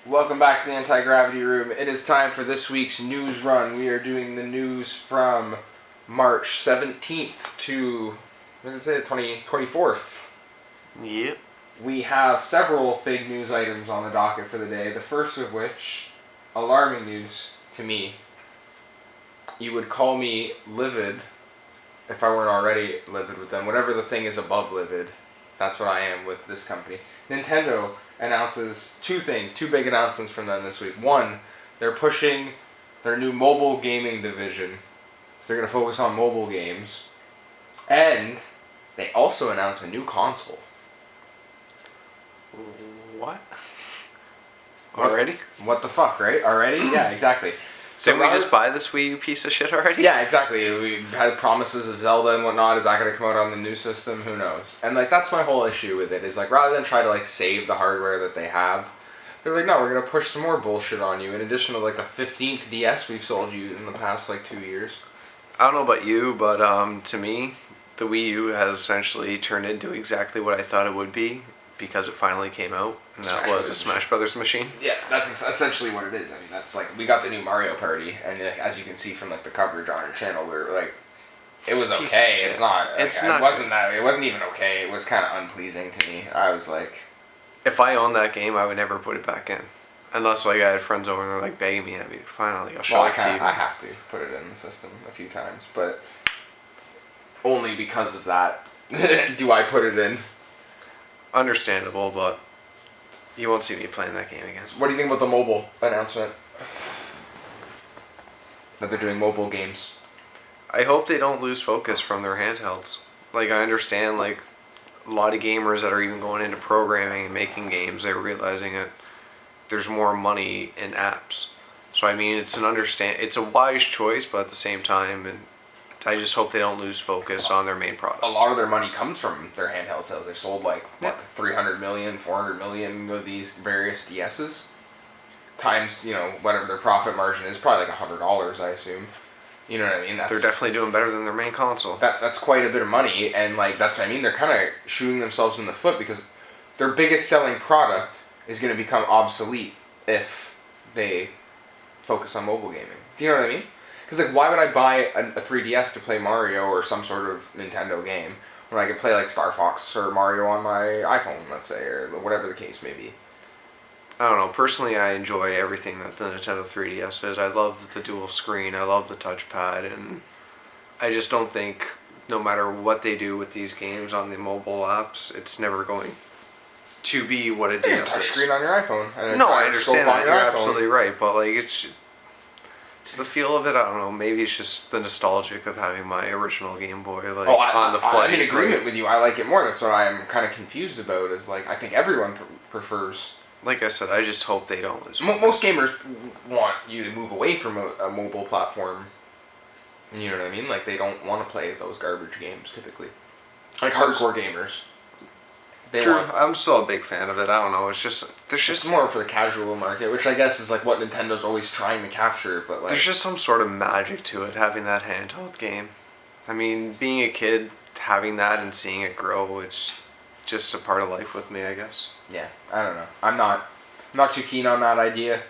Welcome back to the Anti-Gravity Room. It is time for this week's news run. We are doing the news from March 17th to, what does it say, 24th. Yep. We have several big news items on the docket for the day. The first of which, alarming news to me. You would call me livid if I weren't already livid with them. Whatever the thing is above livid, that's what I am with this company. Nintendo announces two big announcements from them this week. One, they're pushing their new mobile gaming division. So they're going to focus on mobile games. And they also announce a new console. What? Already? What the fuck, right? Already? Yeah, exactly. Didn't we just buy this Wii U piece of shit already? Yeah, exactly. We've had promises of Zelda and whatnot. Is that going to come out on the new system? Who knows? And that's my whole issue with it. Is rather than try to save the hardware that they have, they're like, no, we're going to push some more bullshit on you. In addition to the 15th DS we've sold you in the past 2 years. I don't know about you, but to me, the Wii U has essentially turned into exactly what I thought it would be because it finally came out, and that was a Smash Brothers machine. Yeah, that's essentially what it is. I mean, that's we got the new Mario Party, and as you can see from the coverage on our channel, we're it was okay. It's not. It wasn't even okay. It was kind of unpleasing to me. I was like, if I owned that game, I would never put it back in, unless I had friends over and they're begging me, I'd be finally I'll show it to you. I have to put it in the system a few times, but only because of that do I put it in. Understandable, but you won't see me playing that game again. What do you think about the mobile announcement? That they're doing mobile games. I hope they don't lose focus from their handhelds. I understand, a lot of gamers that are even going into programming and making games, they're realizing that there's more money in apps. So, I mean, it's a wise choice, but at the same time, and I just hope they don't lose focus on their main product. A lot of their money comes from their handheld sales. They sold 300 million, 400 million of these various DSs. Times, whatever their profit margin is, probably $100, I assume. You know what I mean? They're definitely doing better than their main console. That's quite a bit of money, and that's what I mean. They're kind of shooting themselves in the foot because their biggest selling product is going to become obsolete if they focus on mobile gaming. Do you know what I mean? Because why would I buy a 3DS to play Mario or some sort of Nintendo game when I could play Star Fox or Mario on my iPhone, let's say, or whatever the case may be? I don't know. Personally, I enjoy everything that the Nintendo 3DS is. I love the dual screen. I love the touchpad, and I just don't think, no matter what they do with these games on the mobile apps, it's never going to be what a DS is. Touch screen on your iPhone. No, I understand that. You're absolutely right, but it's the feel of it. I don't know. Maybe it's just the nostalgic of having my original Game Boy on the flight. I'm in agreement with you. I like it more. That's what I'm kind of confused about. Is I think everyone prefers. Like I said, I just hope they don't lose. Most gamers want you to move away from a mobile platform. You know what I mean? They don't want to play those garbage games typically. Hardcore gamers. True. I'm still a big fan of it. I don't know. It's more for the casual market, which I guess is what Nintendo's always trying to capture. But there's just some sort of magic to it, having that handheld game. I mean, being a kid, having that and seeing it grow, it's just a part of life with me, I guess. Yeah, I don't know. I'm not too keen on that idea.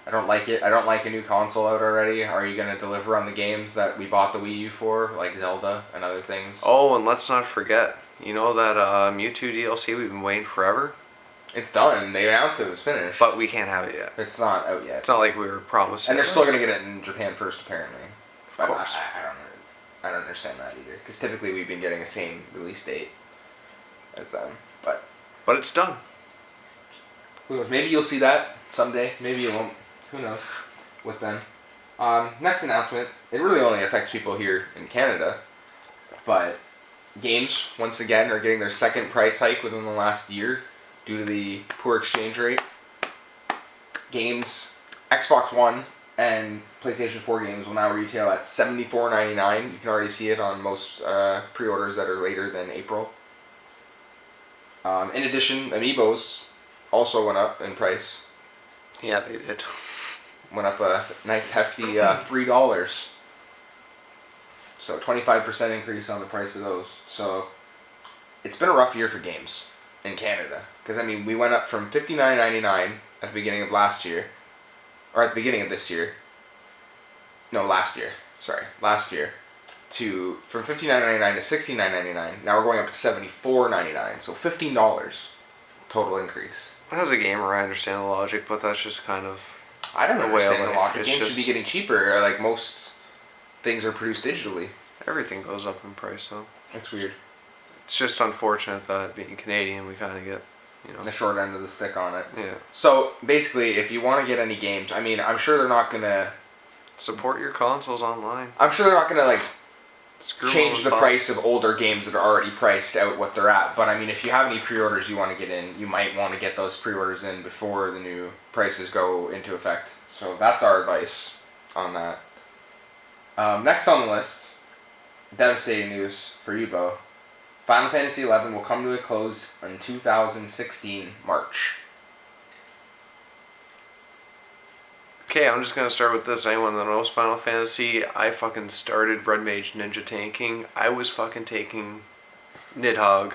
I don't like it. I don't like a new console out already. Are you going to deliver on the games that we bought the Wii U for, like Zelda and other things? Oh, and let's not forget, that Mewtwo DLC we've been waiting forever? It's done. They announced it was finished. But we can't have it yet. It's not out yet. It's not like we were promising. And they're still going to get it in Japan first, apparently. Of course. I don't understand that either. Because typically we've been getting the same release date as them. But it's done. Who knows? Maybe you'll see that someday. Maybe you won't. Who knows? With them. Next announcement. It really only affects people here in Canada. But games, once again, are getting their second price hike within the last year due to the poor exchange rate. Games, Xbox One and PlayStation 4 games will now retail at $74.99. You can already see it on most pre-orders that are later than April. In addition, Amiibos also went up in price. Yeah, they did. Went up a nice hefty $3. So 25% increase on the price of those. So it's been a rough year for games in Canada. Because we went up from $59.99 at the beginning of last year, or at the beginning of this year. No, last year. Sorry, last year. From $59.99 to $69.99. Now we're going up to $74.99. So $15 total increase. As a gamer, I understand the logic, but that's just kind of... I don't understand the logic. It's Games should just- be getting cheaper. Like most things are produced digitally. Everything goes up in price, though. It's weird. It's just unfortunate that being Canadian, we kind of get, The short end of the stick on it. Yeah. So basically, if you want to get any games, I mean, I'm sure they're not gonna. Support your consoles online. I'm sure they're not gonna like Screw change them the up. price of older games that are already priced out what they're at. But I mean, if you have any pre-orders you want to get in, you might want to get those pre-orders in before the new prices go into effect. So that's our advice on that. Next on the list, devastating news for you, Bo. Final Fantasy XI will come to a close in 2016 March. Okay, I'm just gonna start with this. Anyone that knows Final Fantasy, I fucking started Red Mage Ninja tanking. I was fucking taking Nidhogg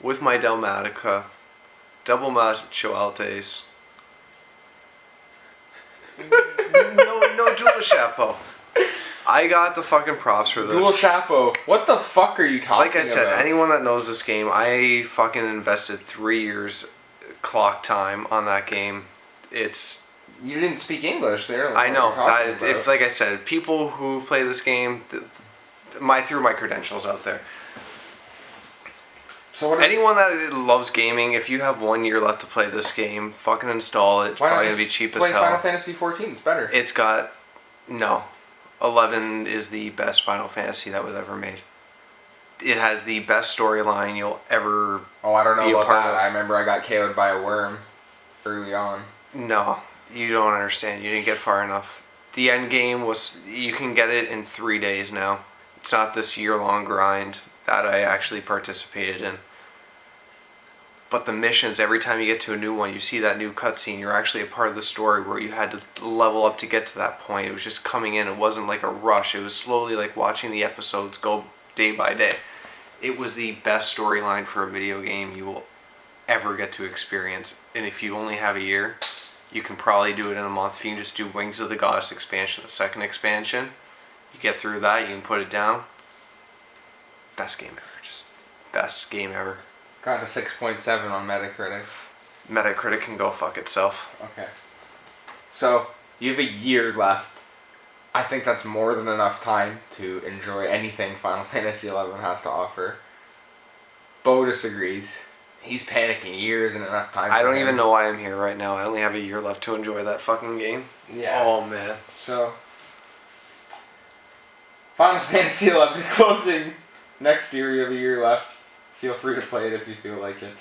with my Delmatica, double Macho Altes. no dual chapeau. I got the fucking props for this. Dual Chapeau. What the fuck are you talking about? Like I said, anyone that knows this game, I fucking invested 3 years clock time on that game. It's... You didn't speak English there. I know. If, like I said, people who play this game, threw my credentials out there. So what Anyone that loves gaming, if you have 1 year left to play this game, fucking install it. It's why not probably just going to be cheap as play hell. Final Fantasy 14? It's better. It's got... No. 11 is the best Final Fantasy that was ever made. It has the best storyline you'll ever Oh, I don't know be a about part that. of. I remember I got KO'd by a worm early on. No, you don't understand. You didn't get far enough. The end game was... You can get it in 3 days now. It's not this year-long grind that I actually participated in. But the missions, every time you get to a new one, you see that new cutscene. You're actually a part of the story where you had to level up to get to that point. It was just coming in. It wasn't like a rush. It was slowly like watching the episodes go day by day. It was the best storyline for a video game you will ever get to experience. And if you only have a year, you can probably do it in a month. If you can just do Wings of the Goddess expansion, the second expansion, you get through that, you can put it down. Best game ever. Just best game ever. Got a 6.7 on Metacritic. Metacritic can go fuck itself. Okay. So, you have a year left. I think that's more than enough time to enjoy anything Final Fantasy XI has to offer. Bo disagrees. He's panicking. A year isn't enough time I for don't him. even know why I'm here right now. I only have a year left to enjoy that fucking game. Yeah. Oh man. So, Final Fantasy XI closing next year. You have a year left. Feel free to play it if you feel like it.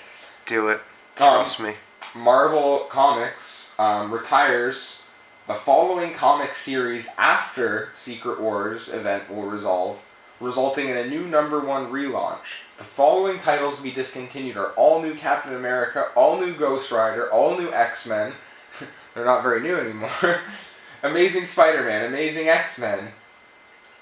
Do it. Trust me. Marvel Comics retires the following comic series after Secret Wars event will resolve, resulting in a new #1 relaunch. The following titles to be discontinued are All New Captain America, All New Ghost Rider, All New X-Men. They're not very new anymore. Amazing Spider-Man, Amazing X-Men,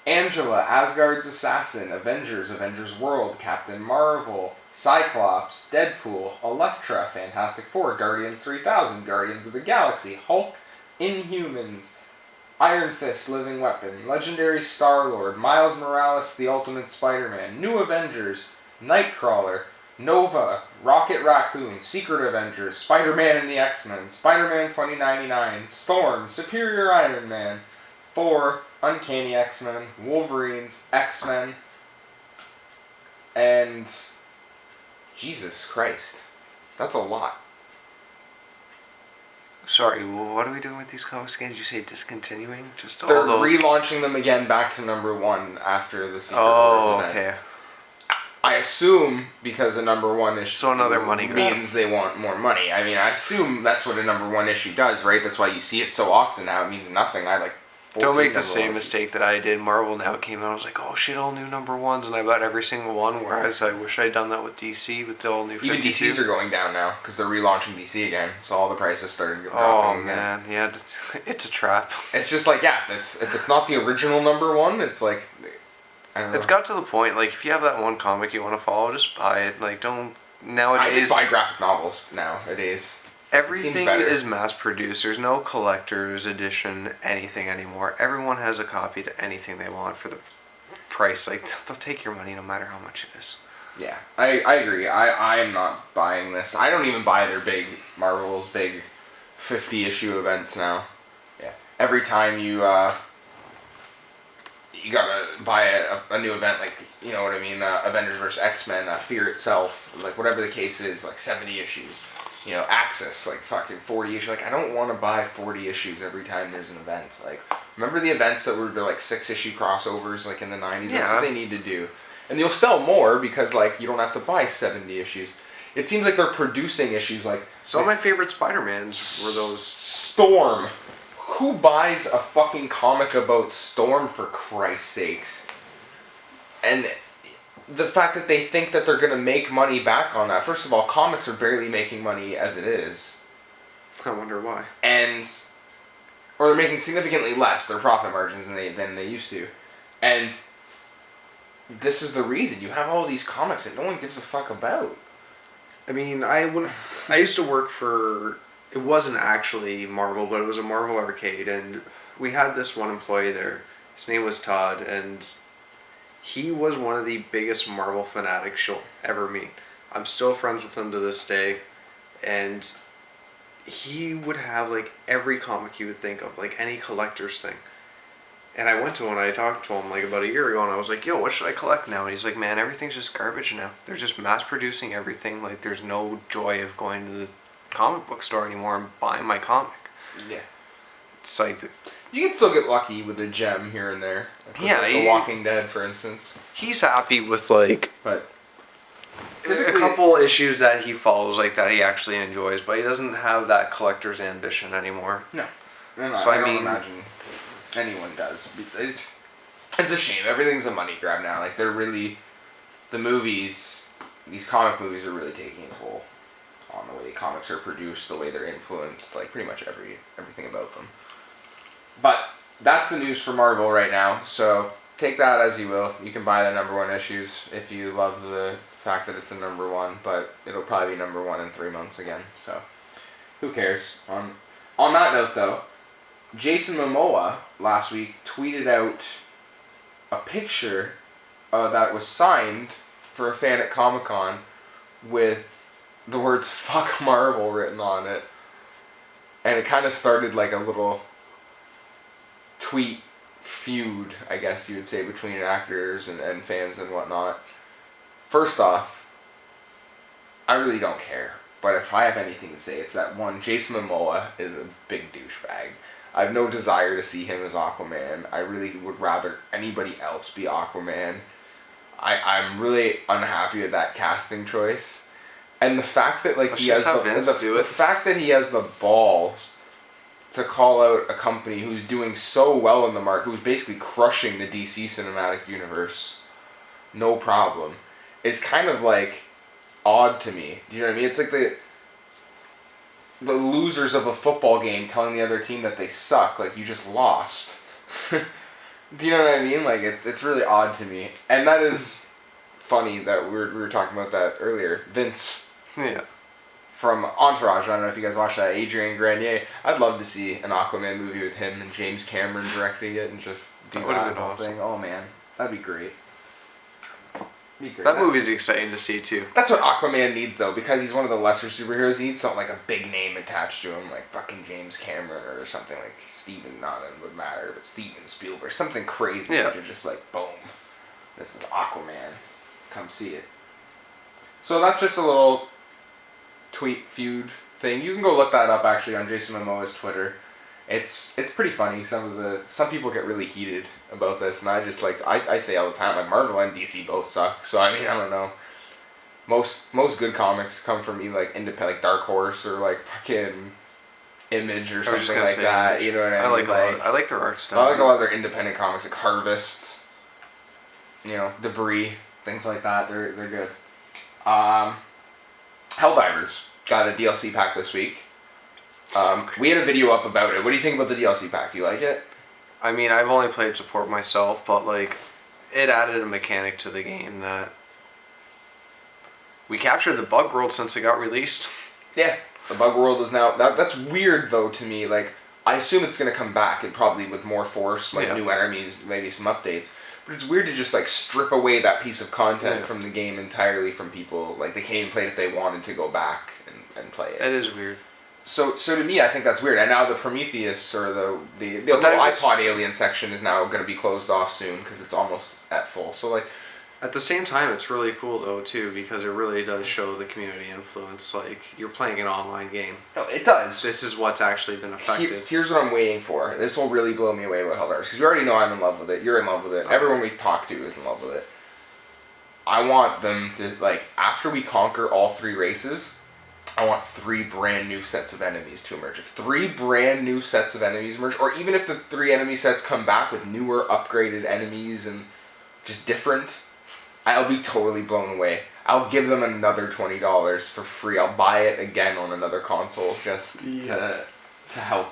Angela, Asgard's Assassin, Avengers, Avengers World, Captain Marvel, Cyclops, Deadpool, Elektra, Fantastic Four, Guardians 3000, Guardians of the Galaxy, Hulk, Inhumans, Iron Fist, Living Weapon, Legendary Star-Lord, Miles Morales, The Ultimate Spider-Man, New Avengers, Nightcrawler, Nova, Rocket Raccoon, Secret Avengers, Spider-Man and the X-Men, Spider-Man 2099, Storm, Superior Iron Man, Thor, Uncanny X-Men, Wolverines, X-Men, and Jesus Christ. That's a lot. Sorry, what are we doing with these comics games? You say discontinuing? Just all They're those... relaunching them again back to #1 after the Secret Oh, Wars event. okay. I assume because a #1 issue So another money grab. means they want more money. I mean, I assume that's what a #1 issue does, right? That's why you see it so often now. It means nothing. I like. Don't 14 make the same #1. mistake that I did. Marvel now came out. I was like, oh shit, all new #1s, and I bought every single one. Whereas I wish I'd done that with DC with the all new 52. Even DCs are going down now because they're relaunching DC again, so all the prices started dropping Oh again. man, yeah, it's a trap. It's just like if it's not the original #1, it's like I don't know. It's got to the point like if you have that one comic you want to follow, just buy it. Like don't I nowadays. just buy graphic novels nowadays. Everything better. is mass produced. There's no collector's edition anything anymore. Everyone has a copy to anything they want for the price. Like, they'll take your money no matter how much it is. Yeah, I agree. I am not buying this. I don't even buy their big Marvel's big 50 issue events now. Yeah, every time you gotta buy a new event, like, you know what I mean, Avengers vs. X-Men, Fear Itself, like whatever the case is, like 70 issues. You know, Axis, like fucking 40 issues. Like, I don't want to buy 40 issues every time there's an event. Like, remember the events that were like 6-issue crossovers, like in the 90s? Yeah. That's what they need to do. And you'll sell more because, like, you don't have to buy 70 issues. It seems like they're producing issues like... Some of my favorite Spider-Mans were those... Storm. Who buys a fucking comic about Storm, for Christ's sakes? And the fact that they think that they're going to make money back on that. First of all, comics are barely making money as it is. I wonder why. Or they're making significantly less, their profit margins, than they used to. And this is the reason. You have all these comics that no one gives a fuck about. I mean, I used to work for... It wasn't actually Marvel, but it was a Marvel arcade, and we had this one employee there. His name was Todd, and he was one of the biggest Marvel fanatics you'll ever meet. I'm still friends with him to this day, and he would have like every comic you would think of, like any collector's thing. And I went to him and I talked to him like about a year ago, and I was like, yo, what should I collect now? And he's like, man, everything's just garbage now. They're just mass producing everything. Like, there's no joy of going to the comic book store anymore and buying my comic. Yeah. It's like... You can still get lucky with a gem here and there. Like Yeah, The Walking Dead, for instance. He's happy with, like... But... a couple issues that he follows, like, that he actually enjoys, but he doesn't have that collector's ambition anymore. No. So I don't imagine anyone does. It's a shame. Everything's a money grab now. Like, they're really... The movies... These comic movies are really taking a toll on the way comics are produced, the way they're influenced, like, pretty much everything about them. But that's the news for Marvel right now, so take that as you will. You can buy the #1 issues if you love the fact that it's a #1, but it'll probably be #1 in 3 months again, so who cares? On that note, though, Jason Momoa last week tweeted out a picture that was signed for a fan at Comic-Con with the words "fuck Marvel" written on it, and it kind of started like a little tweet feud, I guess you would say, between actors and fans and whatnot. First off, I really don't care, but if I have anything to say, it's that one, Jason Momoa is a big douchebag. I have no desire to see him as Aquaman. I really would rather anybody else be Aquaman. I'm really unhappy with that casting choice. And the fact that like he has the fact that he has the balls to call out a company who's doing so well in the market, who's basically crushing the DC cinematic universe, no problem, is kind of like odd to me. Do you know what I mean? It's like the losers of a football game telling the other team that they suck, like you just lost. Do you know what I mean? Like it's really odd to me, and that is funny that we were talking about that earlier. Vince. Yeah. From Entourage, I don't know if you guys watched that, Adrian Grenier. I'd love to see an Aquaman movie with him and James Cameron directing it and just do that whole thing. Oh man, that'd be great. That movie's exciting to see too. That's what Aquaman needs though, because he's one of the lesser superheroes. He needs something like a big name attached to him, like fucking James Cameron or something like Steven. Not that it would matter, but Steven Spielberg, something crazy. Yeah. That you're just like, boom, this is Aquaman. Come see it. So that's just a little tweet feud thing. You can go look that up actually on Jason Momoa's Twitter. It's pretty funny. Some people get really heated about this, and I just like I say all the time, like Marvel and DC both suck. So I mean, I don't know. Most good comics come from either like independent, like Dark Horse or like fucking Image or something like that. Image. You know what I mean? I like their art style. I like a lot of their independent comics, like Harvest. You know, Debris, things like that. They're good. Helldivers got a DLC pack this week. We had a video up about it. What do you think about the DLC pack? Do you like it? I mean, I've only played support myself, but like, it added a mechanic to the game that we captured the bug world since it got released. Yeah. The Bug World is now... That's weird, though, to me. Like, I assume it's going to come back, and probably with more force, like new enemies, maybe some updates. But it's weird to just, like, strip away that piece of content from the game entirely from people. Like, they can't even play it if they wanted to go back and play it. That is weird. So to me, I think that's weird. And now the Prometheus, or the little iPod alien section is now going to be closed off soon, because it's almost at full. So, like... At the same time, it's really cool, though, too, because it really does show the community influence. Like, you're playing an online game. No, it does. This is what's actually been affected. Here's what I'm waiting for. This will really blow me away about Helldivers, because we already know I'm in love with it. You're in love with it. Everyone we've talked to is in love with it. I want them to, like, after we conquer all 3 races, I want 3 brand new sets of enemies to emerge. If 3 brand new sets of enemies emerge, or even if the 3 enemy sets come back with newer, upgraded enemies and just different... I'll be totally blown away. I'll give them another $20 for free. I'll buy it again on another console just to help.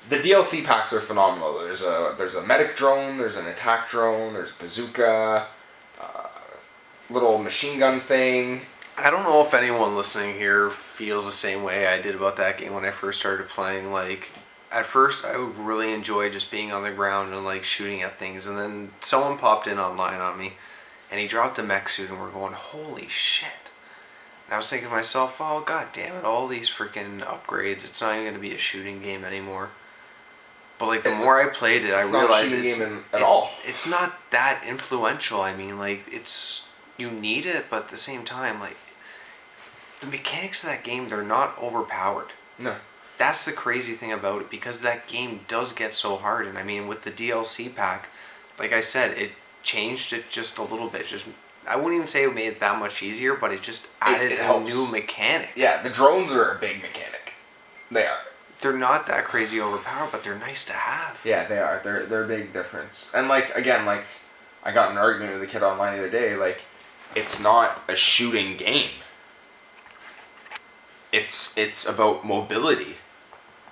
The DLC packs are phenomenal. There's a medic drone, there's an attack drone, there's a bazooka, little machine gun thing. I don't know if anyone listening here feels the same way I did about that game when I first started playing. Like, at first I would really enjoy just being on the ground and like shooting at things, and then someone popped in online on me. And he dropped a mech suit, and we're going, holy shit. And I was thinking to myself, oh, god damn it, all these freaking upgrades, it's not even going to be a shooting game anymore. But, like, the more I played it, I realized it's not that influential. I mean, like, you need it, but at the same time, like, the mechanics of that game, they're not overpowered. No. That's the crazy thing about it, because that game does get so hard. And, I mean, with the DLC pack, like I said, it changed it just a little bit. Just, I wouldn't even say it made it that much easier, but it just added a new mechanic. Yeah, the drones are a big mechanic. They are. They're not that crazy overpowered, but they're nice to have. Yeah, they are. They're a big difference. And like, again, like, I got in an argument with a kid online the other day, like, it's not a shooting game. It's about mobility.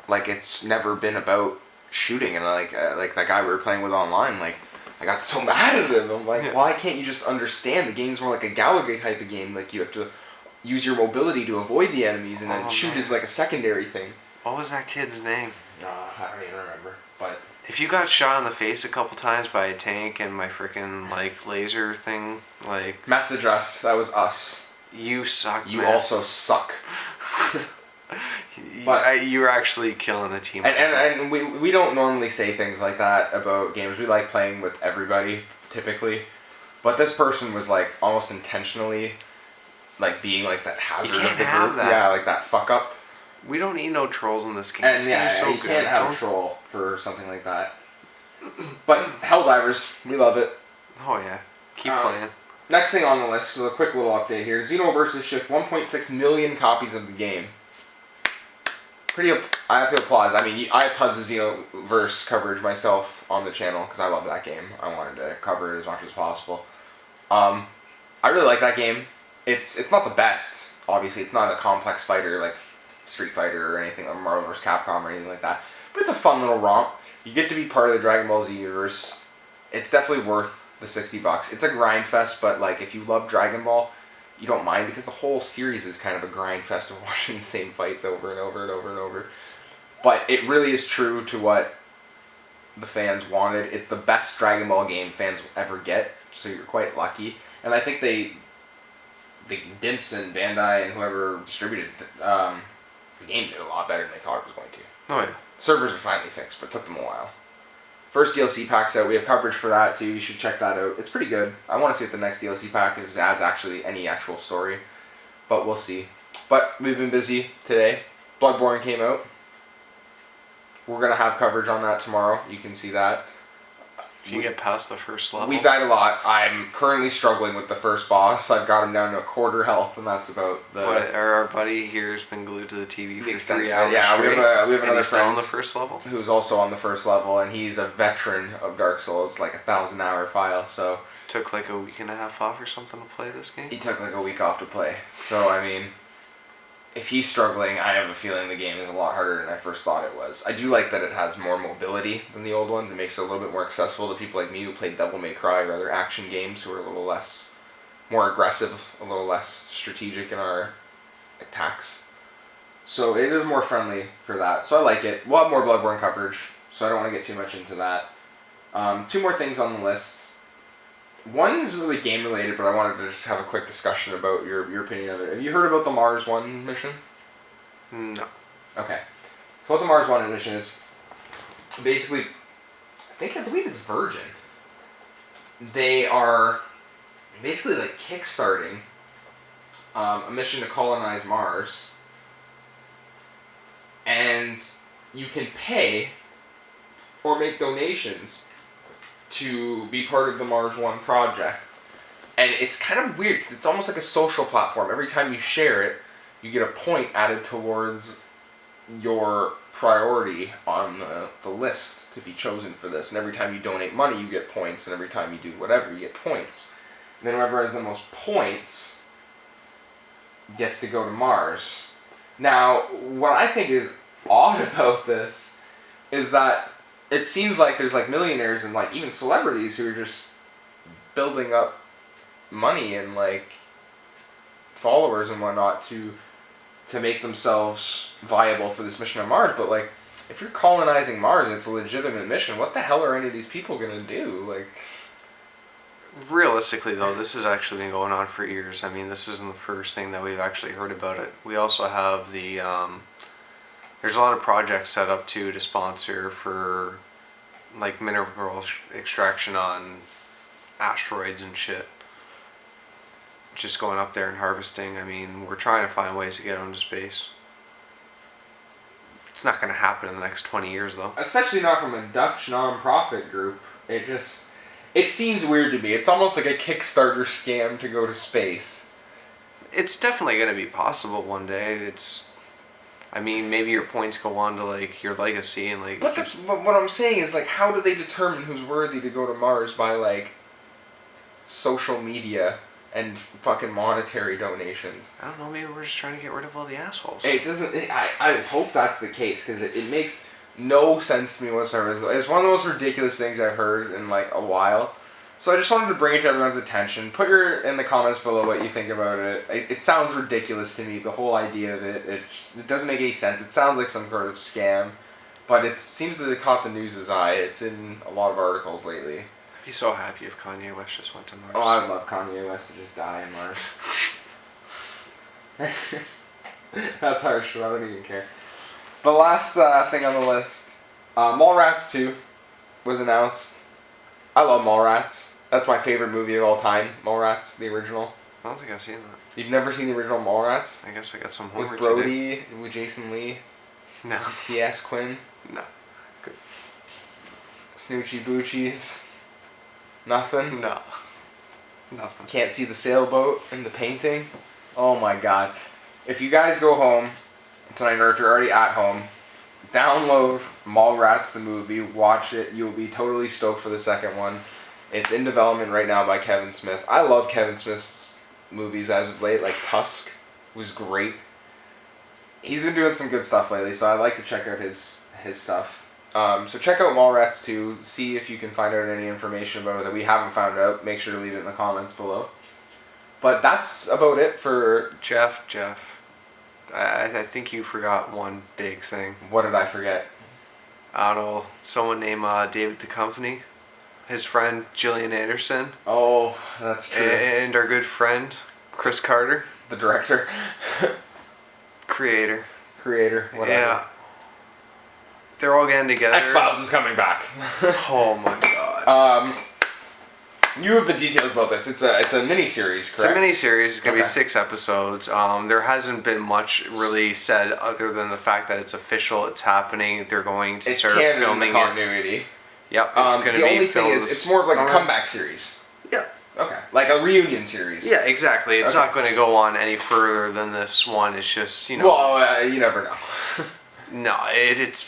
Like, it's never been about shooting. And like that guy we were playing with online, like, I got so mad at him. I'm like, why can't you just understand? The game's more like a Galaga type of game. Like, you have to use your mobility to avoid the enemies, and then shoot is like a secondary thing. What was that kid's name? I don't even remember. But if you got shot in the face a couple times by a tank and my freaking like laser thing, like, message us. That was us. You suck. You also suck. But you're actually killing a team. And we don't normally say things like that about games. We like playing with everybody, typically. But this person was like almost intentionally like being like that hazard of the group. Yeah, like that fuck up. We don't need no trolls in this game. And this game's you can't have a troll for something like that. But Helldivers, we love it. Oh yeah, keep playing. Next thing on the list, so a quick little update here. Xenoverse shipped 1.6 million copies of the game. I have to applaud. I mean, I have tons of Xenoverse coverage myself on the channel because I love that game. I wanted to cover it as much as possible. I really like that game. It's not the best, obviously. It's not a complex fighter like Street Fighter or anything like Marvel vs. Capcom or anything like that. But it's a fun little romp. You get to be part of the Dragon Ball Z universe. It's definitely worth the $60. It's a grind fest, but like if you love Dragon Ball, you don't mind, because the whole series is kind of a grind fest of watching the same fights over and over and over and over. But it really is true to what the fans wanted. It's the best Dragon Ball game fans will ever get, so you're quite lucky. And I think the Dimps and Bandai and whoever distributed the game did a lot better than they thought it was going to. Oh yeah. Servers are finally fixed, but it took them a while. First DLC pack's out. We have coverage for that too. You should check that out. It's pretty good. I want to see if the next DLC pack has actually any actual story, but we'll see. But we've been busy today. Bloodborne came out. We're gonna have coverage on that tomorrow. You can see that. If you get past the first level. We died a lot. I'm currently struggling with the first boss. I've got him down to a quarter health, and that's about the... Our buddy here has been glued to the TV for 3 hours Yeah, straight, we have another friend friend on the first level who's also on the first level, and he's a veteran of Dark Souls, like 1,000-hour file, so... Took like a week and a half off or something to play this game? He took like a week off to play. So, I mean, if he's struggling, I have a feeling the game is a lot harder than I first thought it was. I do like that it has more mobility than the old ones. It makes it a little bit more accessible to people like me who played Devil May Cry or other action games who are a little less, more aggressive, a little less strategic in our attacks. So it is more friendly for that. So I like it. We'll have more Bloodborne coverage, so I don't want to get too much into that. Two more things on the list. One is really game related, but I wanted to just have a quick discussion about your opinion of it. Have you heard about the Mars 1 mission? No. Okay. So what the Mars 1 mission is, basically, I believe it's Virgin. They are basically like kickstarting a mission to colonize Mars. And you can pay or make donations to be part of the Mars 1 project. And it's kind of weird, 'cause it's almost like a social platform. Every time you share it, you get a point added towards your priority on the list to be chosen for this. And every time you donate money, you get points. And every time you do whatever, you get points. And then whoever has the most points gets to go to Mars. Now, what I think is odd about this is that it seems like there's like millionaires and like even celebrities who are just building up money and like followers and whatnot to make themselves viable for this mission on Mars. But like, if you're colonizing Mars, it's a legitimate mission. What the hell are any of these people gonna do? Like, realistically though, this has actually been going on for years. I mean, this isn't the first thing that we've actually heard about it. We also have the there's a lot of projects set up too to sponsor for like mineral extraction on asteroids and shit. Just going up there and harvesting. I mean, we're trying to find ways to get onto space. It's not going to happen in the next 20 years though. especially not from a Dutch non-profit group. It seems weird to me. It's almost like a Kickstarter scam to go to space. It's definitely going to be possible one day. I mean, maybe your points go on to like your legacy and like. But what I'm saying is like, how do they determine who's worthy to go to Mars by like social media and fucking monetary donations? I don't know. Maybe we're just trying to get rid of all the assholes. It doesn't. I hope that's the case because it makes no sense to me whatsoever. It's one of the most ridiculous things I've heard in like a while. So I just wanted to bring it to everyone's attention. Put in the comments below what you think about it. It sounds ridiculous to me, the whole idea of it. It doesn't make any sense. It sounds like some sort of scam, but it seems to have caught the news's eye. It's in a lot of articles lately. I'd be so happy if Kanye West just went to Mars. Oh, I'd love Kanye West to just die in Mars. That's harsh, but I wouldn't even care. The last thing on the list, Mallrats 2 was announced. I love Mallrats. That's my favorite movie of all time. Mallrats, the original. I don't think I've seen that. You've never seen the original Mallrats? I guess I got some homework With to do. Brody, with Jason Lee, No. T.S. Quinn, No. Snoochie Boochies. Nothing? No. Nothing. Can't see the sailboat in the painting? Oh my god. If you guys go home tonight, or if you're already at home, download Mallrats the movie, watch it. You'll be totally stoked for the second one. It's in development right now by Kevin Smith. I love Kevin Smith's movies as of late. Like Tusk was great. He's been doing some good stuff lately, so I like to check out his stuff. So check out Mallrats 2. See if you can find out any information about it that we haven't found out. Make sure to leave it in the comments below. But that's about it for... Jeff. I think you forgot one big thing. What did I forget? I don't know. Someone named David Duchovny. His friend Gillian Anderson. Oh, that's true. And our good friend Chris Carter. The director. Creator. Whatever. Yeah. They're all getting together. X-Files is coming back. Oh my god. You have the details about this. It's a mini-series, correct? It's a mini-series. It's going to Okay. be 6 episodes. There hasn't been much really said other than the fact that it's official, it's happening, they're going to It's start canon in filming the it. continuity. Yep, it's going to be The only thing filmed. is, it's more of like a comeback series. Yeah. Okay. Like a reunion series. Yeah, exactly. It's Okay. not going to go on any further than this one. It's just, you know. Well, you never know. No, it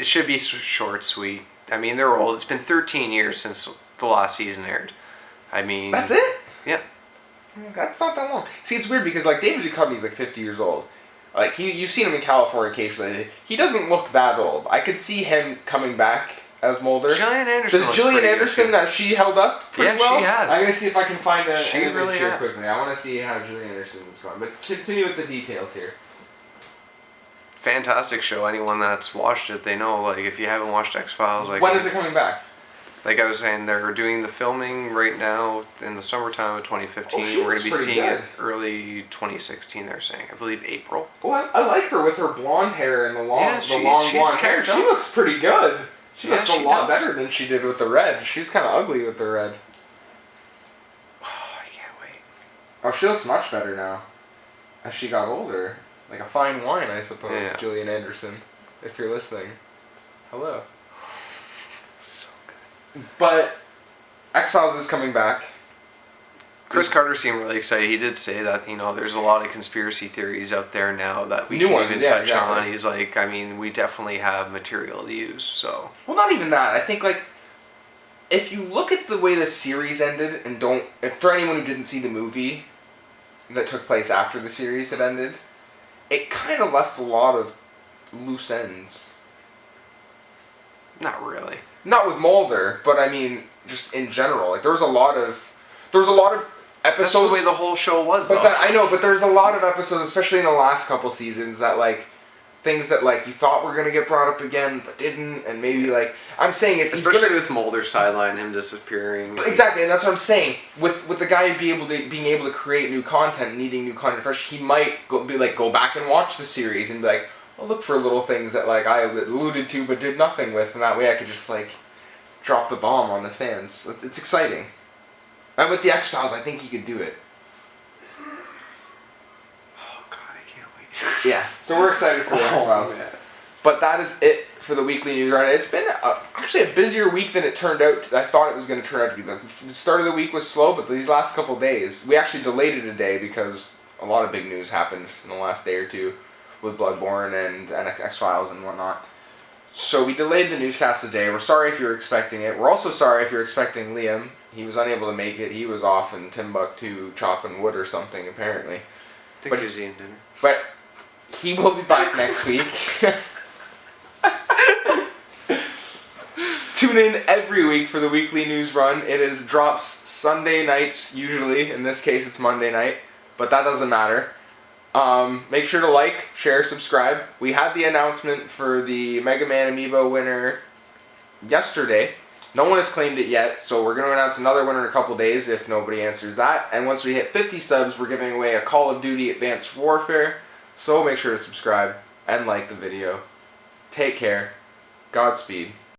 should be short, sweet. I mean, they're old. It's been 13 years since the last season aired. I mean... That's it? Yeah. That's not that long. See, it's weird because like David Duchovny's like 50 years old. Like you've seen him in Californication. He doesn't look that old. I could see him coming back as Mulder. Gillian Anderson. Does Gillian Anderson, she held up pretty well? She has. I'm gonna see if I can find an She image really here has. quickly. I want to see how Gillian Anderson was going. But continue with the details here. fantastic show. Anyone that's watched it, they know. Like, if you haven't watched X-Files, like, When is it coming back? like I was saying, they're doing the filming right now in the summertime of 2015. Oh, she We're going looks to be pretty seeing good. it early 2016. They're saying, I believe April. Well, I like her with her blonde hair and the long, Yeah, the she's long blonde hair. character. She looks pretty good. She Yeah, looks a she lot does. better than she did with the red. She's kind of ugly with the red. Oh, I can't wait. Oh, she looks much better now. As she got older. Like a fine wine, I suppose, Yeah. Gillian Anderson. If you're listening. Hello. So good. But X-Files is coming back. Chris Carter seemed really excited. He did say that, you know, there's a lot of conspiracy theories out there now that we New can ones, even yeah, touch exactly. on. He's like, I mean, we definitely have material to use, so. Well, not even that. I think, like, if you look at the way the series ended, and for anyone who didn't see the movie that took place after the series had ended, it kind of left a lot of loose ends. Not really. Not with Mulder, but I mean, just in general. Like, there was a lot of episodes. That's the way the whole show was, But though. I know, but there's a lot of episodes, especially in the last couple seasons, that, like, things that, like, you thought were going to get brought up again, but didn't, and maybe, like, I'm saying if Especially he's gonna, with Mulder's sideline, him disappearing. exactly, and that's what I'm saying. With the guy being able to create new content, needing new content fresh, he might go back and watch the series and be like, I'll look for little things that, like, I alluded to but did nothing with, and that way I could just, like, drop the bomb on the fans. It's exciting. And with the X-Files, I think he could do it. Oh, God, I can't wait. Yeah, so we're excited for the X-Files. man. But that is it for the weekly news run. It's been actually a busier week than it turned out. I thought it was going to turn out to be. The start of the week was slow, but these last couple days, we actually delayed it a day because a lot of big news happened in the last day or two with Bloodborne and X-Files and whatnot. So we delayed the newscast a day. We're sorry if you're expecting it. We're also sorry if you're expecting Liam. He was unable to make it. He was off in Timbuktu chopping wood or something, apparently. I think he was eating dinner. But he will be back next week. Tune in every week for the weekly news run. It drops Sunday nights, usually. In this case, it's Monday night. But that doesn't matter. Make sure to like, share, subscribe. We had the announcement for the Mega Man Amiibo winner yesterday. No one has claimed it yet, so we're going to announce another winner in a couple days if nobody answers that. And once we hit 50 subs, we're giving away a Call of Duty Advanced Warfare. So make sure to subscribe and like the video. Take care. Godspeed.